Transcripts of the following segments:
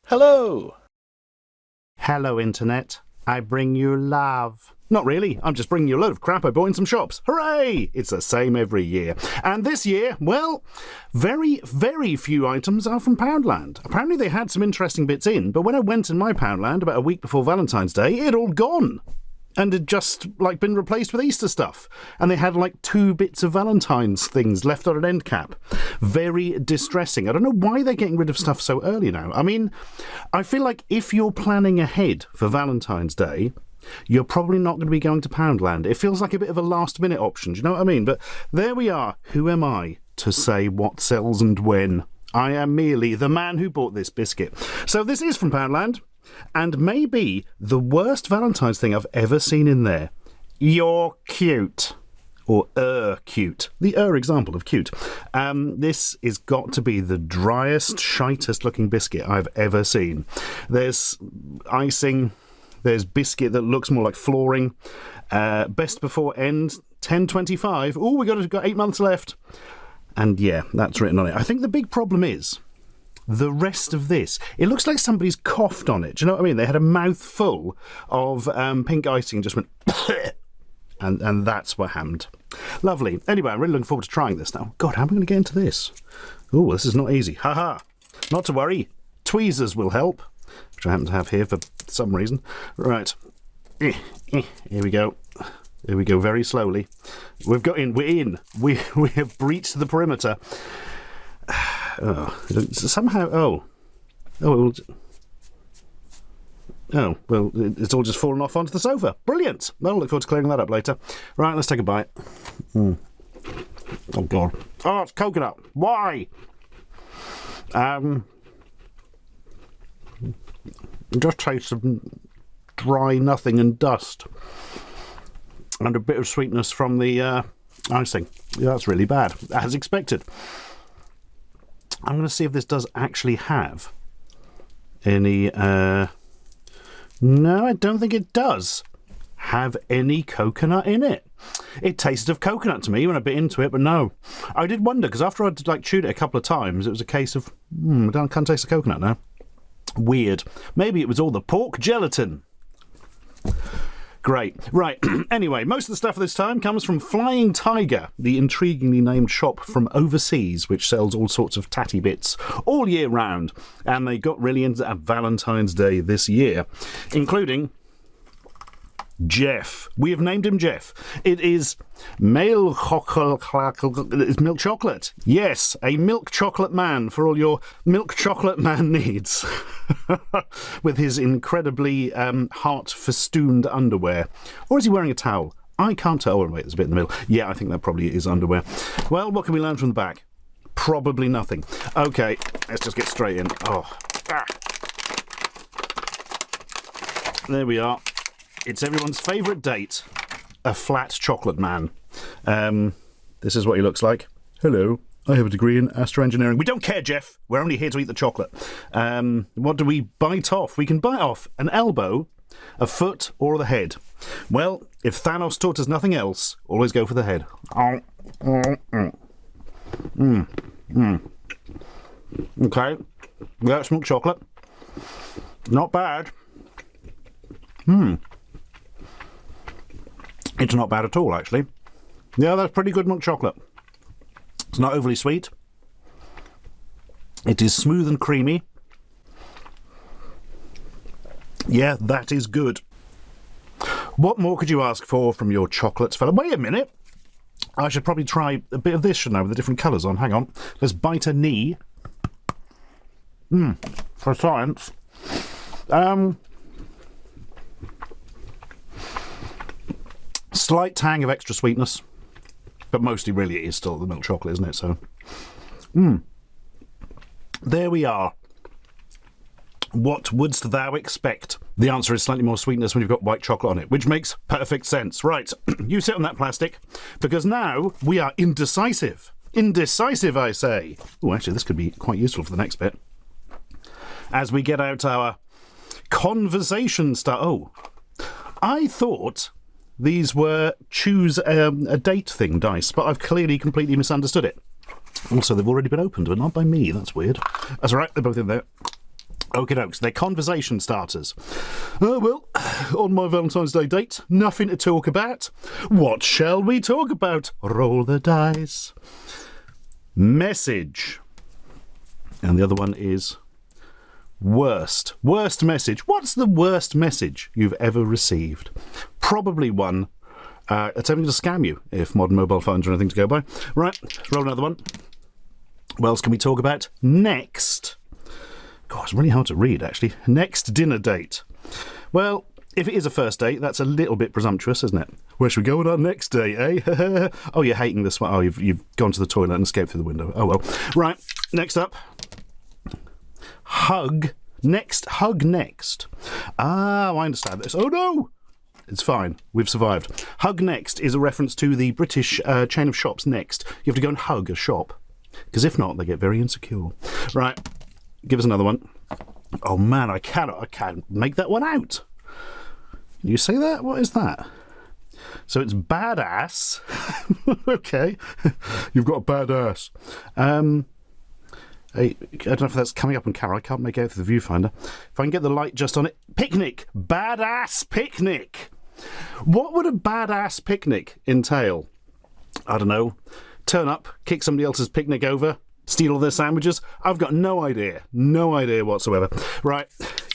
Hello! Hello, Internet. I bring you love. Not really. I'm just bringing you a load of crap I bought in some shops. Hooray! It's the same every year. And this year, well, very, very few items are from Poundland. Apparently they had some interesting bits in, but when I went in my Poundland about a week before Valentine's Day, it had all gone. And had just, been replaced with Easter stuff. And they had, 2 bits of Valentine's things left on an end cap. Very distressing. I don't know why they're getting rid of stuff so early now. I mean, I feel like if you're planning ahead for Valentine's Day, you're probably not going to be going to Poundland. It feels like a bit of a last-minute option, do you know what I mean? But there we are. Who am I to say what sells and when? I am merely the man who bought this biscuit. So this is from Poundland. And maybe the worst Valentine's thing I've ever seen in there. You're cute. Or cute. The example of cute. This has got to be the driest, shitest looking biscuit I've ever seen. There's icing. There's biscuit that looks more like flooring. Best before end, 10.25. Oh, we've got 8 months left. And yeah, that's written on it. I think the big problem is the rest of this. It looks like somebody's coughed on it. Do you know what I mean? They had a mouthful of pink icing and just went and that's what happened. Lovely. Anyway, I'm really looking forward to trying this now. God, how am I going to get into this? Oh, this is not easy. Haha. Not to worry. Tweezers will help, which I happen to have here for some reason. Right. Here we go. Here we go very slowly. We've got in. We're in. We have breached the perimeter. Oh, somehow. Well, it's all just fallen off onto the sofa. Brilliant. I'll look forward to clearing that up later. Right, let's take a bite. Oh God. Oh, it's coconut. Why? Just tastes of dry nothing and dust, and a bit of sweetness from the icing. Yeah, that's really bad, as expected. I'm going to see if this does actually have any... No, I don't think it does have any coconut in it. It tasted of coconut to me when I bit into it, but no. I did wonder, because after I'd chewed it a couple of times, it was a case of, I can't taste the coconut now. Weird. Maybe it was all the pork gelatin. Great. Right. Anyway, most of the stuff this time comes from Flying Tiger, the intriguingly named shop from overseas, which sells all sorts of tatty bits all year round. And they got really into Valentine's Day this year, including Jeff. We have named him Jeff. It is milk chocolate. Yes, a milk chocolate man for all your milk chocolate man needs. With his incredibly heart-festooned underwear. Or is he wearing a towel? I can't tell. Oh, wait, there's a bit in the middle. Yeah, I think that probably is underwear. Well, what can we learn from the back? Probably nothing. Okay, let's just get straight in. There we are. It's everyone's favourite date, a flat chocolate man. This is what he looks like. Hello, I have a degree in astroengineering. We don't care, Jeff. We're only here to eat the chocolate. What do we bite off? We can bite off an elbow, a foot, or the head. Well, if Thanos taught us nothing else, always go for the head. Okay, that's milk chocolate. Not bad. It's not bad at all, actually. Yeah, that's pretty good milk chocolate. It's not overly sweet. It is smooth and creamy. Yeah, that is good. What more could you ask for from your chocolates, fella? Wait a minute. I should probably try a bit of this, shouldn't I, with the different colours on. Hang on. Let's bite a knee. For science. Slight tang of extra sweetness, but mostly really it is still the milk chocolate, isn't it? So, there we are. What wouldst thou expect? The answer is slightly more sweetness when you've got white chocolate on it, which makes perfect sense. Right, you sit on that plastic, because now we are indecisive. Indecisive, I say. Oh, actually, this could be quite useful for the next bit. As we get out our conversation start. Oh, I thought these were choose a date thing dice, but I've clearly completely misunderstood it. Also, they've already been opened, but not by me. That's weird. That's all right, they're both in there. Okie dokes, they're conversation starters. Well, on my Valentine's Day date, nothing to talk about. What shall we talk about? Roll the dice. Message. And the other one is worst. Worst message. What's the worst message you've ever received? Probably one attempting to scam you, if modern mobile phones are anything to go by. Right, let's roll another one. What else can we talk about? Next. God, it's really hard to read, actually. Next dinner date. Well, if it is a first date, that's a little bit presumptuous, isn't it? Where should we go on our next date, eh? Oh, you're hating this one. Oh, you've gone to the toilet and escaped through the window. Oh, well. Right, next up. Hug next. Hug next. Ah, I understand this. Oh, no! It's fine. We've survived. Hug next is a reference to the British chain of shops Next. You have to go and hug a shop. Because if not, they get very insecure. Right, give us another one. Oh, man, I can't make that one out. Can you say that? What is that? So it's badass. Okay. You've got a badass. I don't know if that's coming up on camera. I can't make it out through the viewfinder. If I can get the light just on it. Picnic. Badass picnic. What would a badass picnic entail? I don't know. Turn up, kick somebody else's picnic over, steal all their sandwiches. I've got no idea. No idea whatsoever. Right.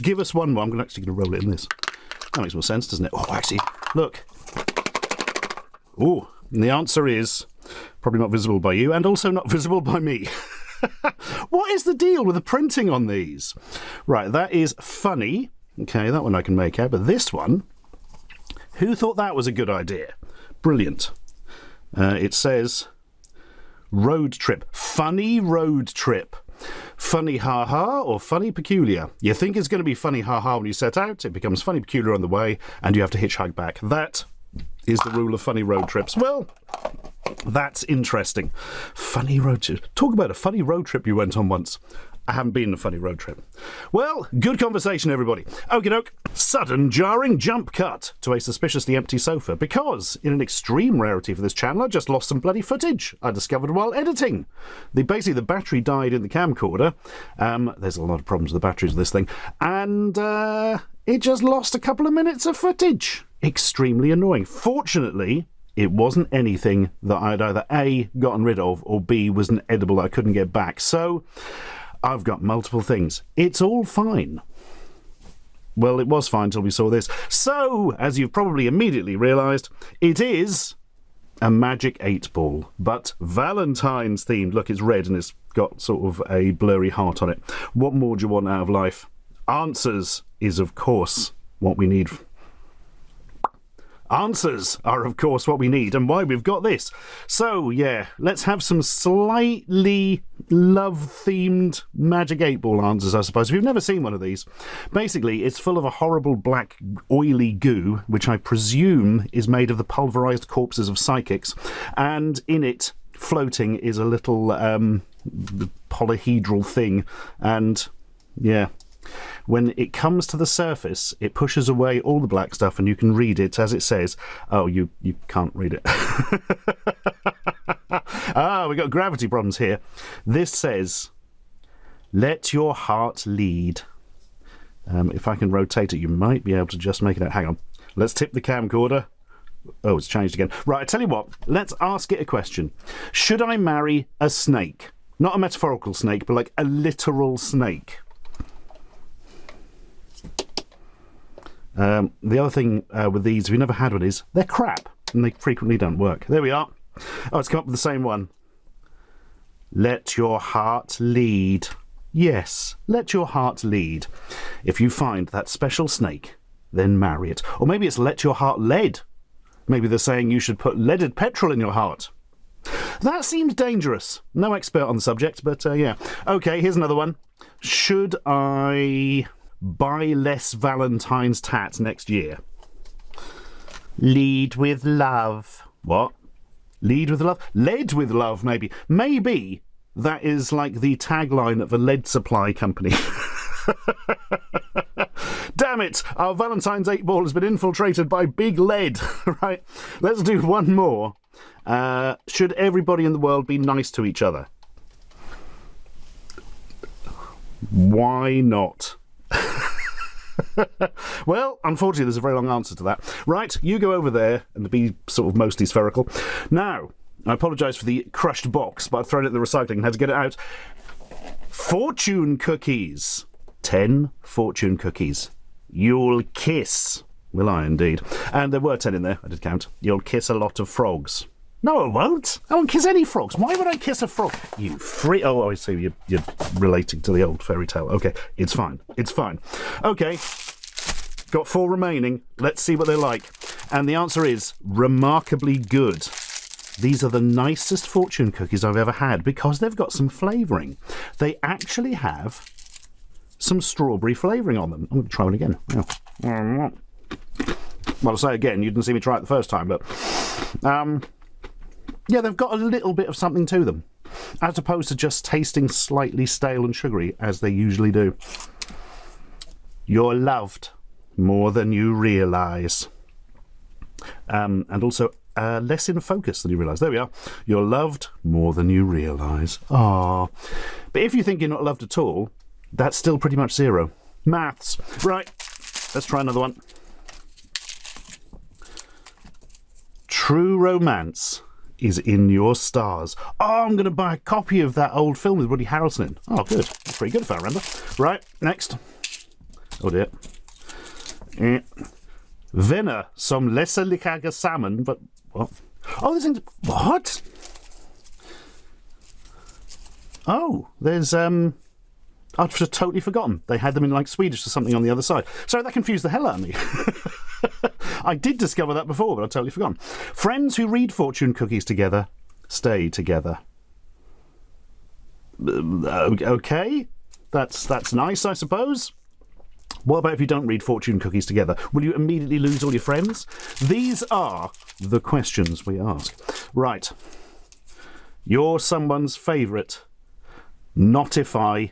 Give us one more. I'm actually going to roll it in this. That makes more sense, doesn't it? Oh, actually, look. Oh, and the answer is probably not visible by you and also not visible by me. What is the deal with the printing on these? Right, that is funny. Okay, that one I can make out. But this one, who thought that was a good idea? Brilliant. It says road trip. Funny road trip. Funny ha-ha or funny peculiar. You think it's going to be funny ha-ha when you set out. It becomes funny peculiar on the way and you have to hitchhike back. That is the rule of funny road trips. Well, that's interesting. Funny road trip. Talk about a funny road trip you went on once. I haven't been on a funny road trip. Well, good conversation, everybody. Okie doke. Sudden jarring jump cut to a suspiciously empty sofa because, in an extreme rarity for this channel, I just lost some bloody footage I discovered while editing. Basically, the battery died in the camcorder. There's a lot of problems with the batteries of this thing. And it just lost a couple of minutes of footage. Extremely annoying. Fortunately, it wasn't anything that I'd either A, gotten rid of, or B, was an edible that I couldn't get back. So I've got multiple things. It's all fine. Well, it was fine until we saw this. So, as you've probably immediately realised, it is a magic 8-ball, but Valentine's themed. Look, it's red and it's got sort of a blurry heart on it. What more do you want out of life? Answers is, of course, what we need. Answers are, of course, what we need and why we've got this. So, yeah, let's have some slightly love-themed Magic 8-Ball answers, I suppose. If you've never seen one of these, basically, it's full of a horrible black, oily goo, which I presume is made of the pulverised corpses of psychics, and in it, floating, is a little polyhedral thing, and, yeah. When it comes to the surface, it pushes away all the black stuff and you can read it as it says. Oh, you can't read it. We've got gravity problems here. This says, let your heart lead. If I can rotate it, you might be able to just make it out. Hang on. Let's tip the camcorder. Oh, it's changed again. Right, I tell you what. Let's ask it a question. Should I marry a snake? Not a metaphorical snake, but like a literal snake. The other thing with these, if you've never had one, is they're crap and they frequently don't work. There we are. Oh, it's come up with the same one. Let your heart lead. Yes, let your heart lead. If you find that special snake, then marry it. Or maybe it's let your heart lead. Maybe they're saying you should put leaded petrol in your heart. That seems dangerous. No expert on the subject, but yeah. Okay, here's another one. Should I buy less Valentine's tat next year? Lead with love. What? Lead with love? Led with love, maybe. Maybe that is like the tagline of a lead supply company. Damn it! Our Valentine's 8-ball has been infiltrated by big lead. Right, let's do one more. Should everybody in the world be nice to each other? Why not? Well, unfortunately, there's a very long answer to that. Right, you go over there and be sort of mostly spherical. Now, I apologise for the crushed box, but I've thrown it in the recycling and had to get it out. Fortune cookies. 10 fortune cookies. You'll kiss. Will I indeed. And there were 10 in there, I did count. You'll kiss a lot of frogs. No, I won't. I won't kiss any frogs. Why would I kiss a frog? You free... Oh, I see. You're relating to the old fairy tale. Okay, it's fine. It's fine. Okay, got 4 remaining. Let's see what they're like. And the answer is remarkably good. These are the nicest fortune cookies I've ever had because they've got some flavouring. They actually have some strawberry flavouring on them. I'm going to try one again. Yeah. Well, I'll say again, you didn't see me try it the first time, but... yeah, they've got a little bit of something to them, as opposed to just tasting slightly stale and sugary, as they usually do. You're loved more than you realise. And also less in focus than you realise. There we are. You're loved more than you realise. Ah, but if you think you're not loved at all, that's still pretty much 0. Maths. Right, let's try another one. True romance is in your stars. Oh, I'm going to buy a copy of that old film with Woody Harrelson in. Oh, good. That's pretty good if I remember. Right, next. Oh, dear. Venner som lesser ligger salmon, but... What? Oh, there's... What? Oh, there's... I'd just totally forgotten. They had them in, like, Swedish or something on the other side. Sorry, that confused the hell out of me. I did discover that before, but I'd totally forgotten. Friends who read fortune cookies together stay together. Okay, that's nice, I suppose. What about if you don't read fortune cookies together? Will you immediately lose all your friends? These are the questions we ask. Right. You're someone's favourite. Notify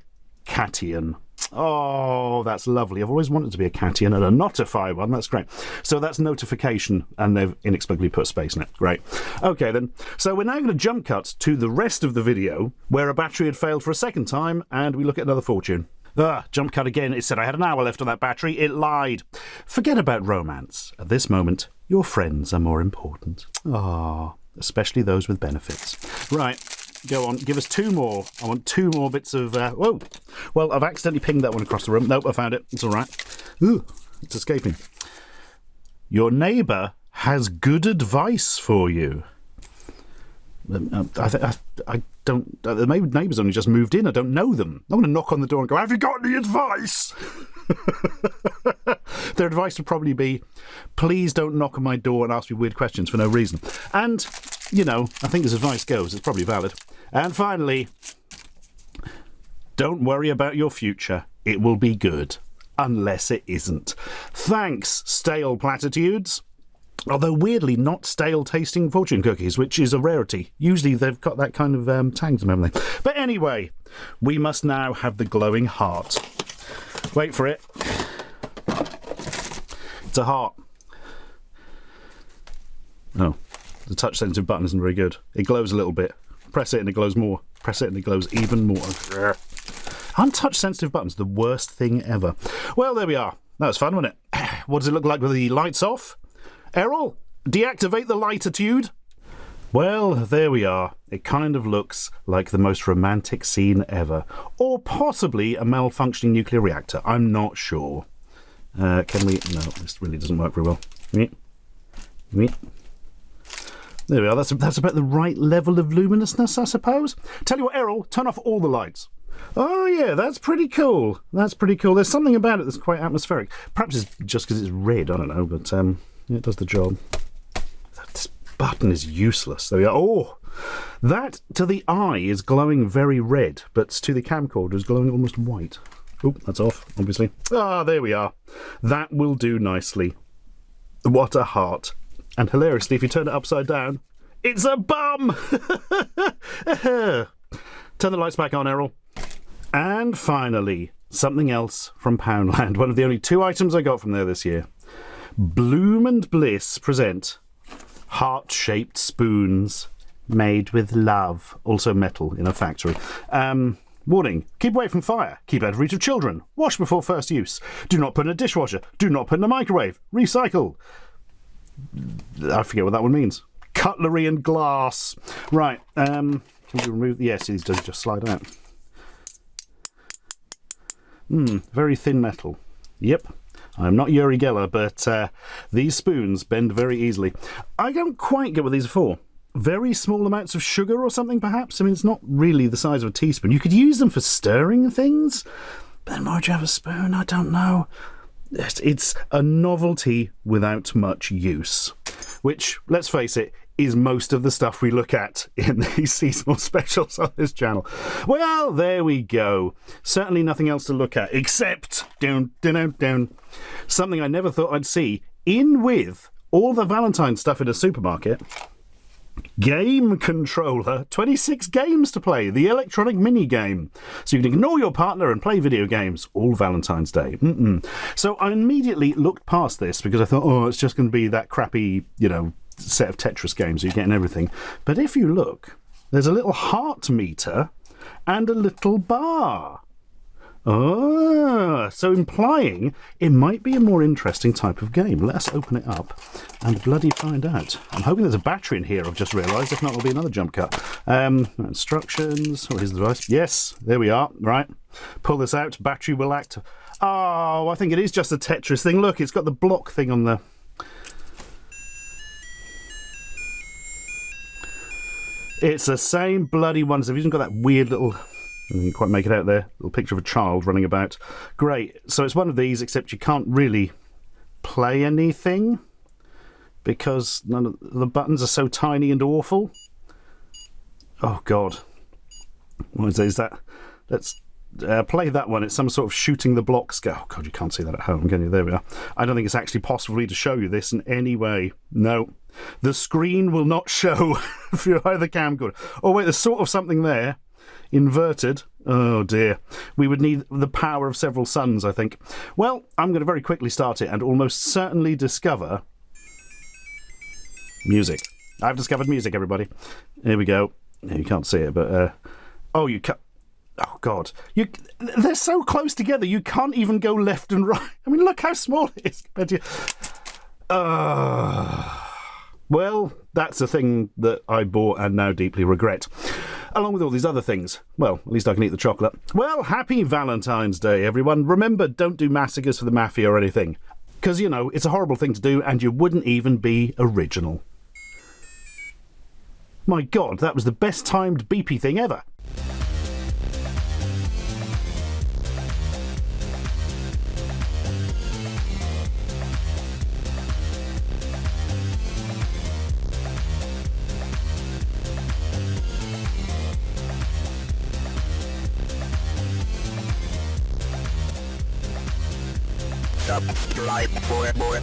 cation. Oh, that's lovely. I've always wanted to be a cation and a notify one. That's great. So that's notification, and they've inexplicably put space in it. Great. Okay, then. So we're now going to jump cut to the rest of the video, where a battery had failed for a second time, and we look at another fortune. Jump cut again. It said I had an hour left on that battery. It lied. Forget about romance. At this moment, your friends are more important. Ah, especially those with benefits. Right. Go on, give us 2 more. I want 2 more bits of... whoa! Well, I've accidentally pinged that one across the room. Nope, I found it. It's all right. Ooh, it's escaping. Your neighbour has good advice for you. I don't... The neighbours only just moved in. I don't know them. I want to knock on the door and go, have you got any advice? Their advice would probably be, please don't knock on my door and ask me weird questions for no reason. And... you know, I think as advice goes, it's probably valid. And finally, don't worry about your future. It will be good. Unless it isn't. Thanks, stale platitudes. Although weirdly not stale tasting fortune cookies, which is a rarity. Usually they've got that kind of tag to them, haven't they? But anyway, we must now have the glowing heart. Wait for it. It's a heart. Oh. The touch sensitive button isn't very good. It glows a little bit. Press it and it glows more. Press it and it glows even more. Aren't touch sensitive buttons the worst thing ever? Well, there we are. That was fun, wasn't it? What does it look like with the lights off? Errol, deactivate the lightitude. Well, there we are. It kind of looks like the most romantic scene ever. Or possibly a malfunctioning nuclear reactor. I'm not sure. Can we... No, this really doesn't work very well. There we are. That's about the right level of luminousness, I suppose. Tell you what, Errol, turn off all the lights. Oh, yeah, that's pretty cool. That's pretty cool. There's something about it that's quite atmospheric. Perhaps it's just because it's red, I don't know, but it does the job. This button is useless. There we are. Oh, that to the eye is glowing very red, but to the camcorder is glowing almost white. Oh, that's off, obviously. Ah, there we are. That will do nicely. What a heart. And hilariously, if you turn it upside down, it's a bum! Turn the lights back on, Errol. And finally, something else from Poundland. One of the only 2 items I got from there this year. Bloom and Bliss present heart-shaped spoons made with love. Also metal in a factory. Warning, keep away from fire. Keep out of reach of children. Wash before first use. Do not put in a dishwasher. Do not put in a microwave. Recycle. I forget what that one means. Cutlery and glass. Right, can we remove... Yes, these does just slide out. Very thin metal. Yep. I'm not Uri Geller, but these spoons bend very easily. I don't quite get what these are for. Very small amounts of sugar or something, perhaps? I mean, it's not really the size of a teaspoon. You could use them for stirring things, but then why would you have a spoon? I don't know. It's a novelty without much use, which, let's face it, is most of the stuff we look at in these seasonal specials on this channel. Well, there we go. Certainly nothing else to look at, except something I never thought I'd see in with all the Valentine stuff in a supermarket. Game controller, 26 games to play, the electronic mini game. So you can ignore your partner and play video games all Valentine's Day. So I immediately looked past this because I thought, oh, it's just going to be that crappy, set of Tetris games you're getting everything. But if you look, there's a little heart meter and a little bar. Oh, so implying it might be a more interesting type of game. Let's open it up and bloody find out. I'm hoping there's a battery in here, I've just realised. If not, it'll be another jump cut. Instructions. Oh, here's the device. Yes, there we are. Right. Pull this out. Battery will act. Oh, I think it is just a Tetris thing. Look, it's got the block thing on the... It's the same bloody one. So they've even got that weird little... You can quite make it out there. Little picture of a child running about. Great. So it's one of these, except you can't really play anything because none of the buttons are so tiny and awful. Oh, God. What is that? Let's play that one. It's some sort of shooting the blocks. Oh, God, you can't see that at home, can you? There we are. I don't think it's actually possible for me to show you this in any way. No. The screen will not show if you have the camcorder. Oh, wait, there's sort of something there. Inverted. Oh dear. We would need the power of several suns, I think. Well, I'm going to very quickly start it and almost certainly discover music. I've discovered music, everybody. Here we go. You can't see it, but oh, you can't. Oh God, they're so close together. You can't even go left and right. I mean, look how small it is compared to. Well, that's a thing that I bought and now deeply regret. Along with all these other things. Well, at least I can eat the chocolate. Well, happy Valentine's Day, everyone. Remember, don't do massacres for the mafia or anything. Because, it's a horrible thing to do and you wouldn't even be original. My God, that was the best timed beepy thing ever. Subscribe for more.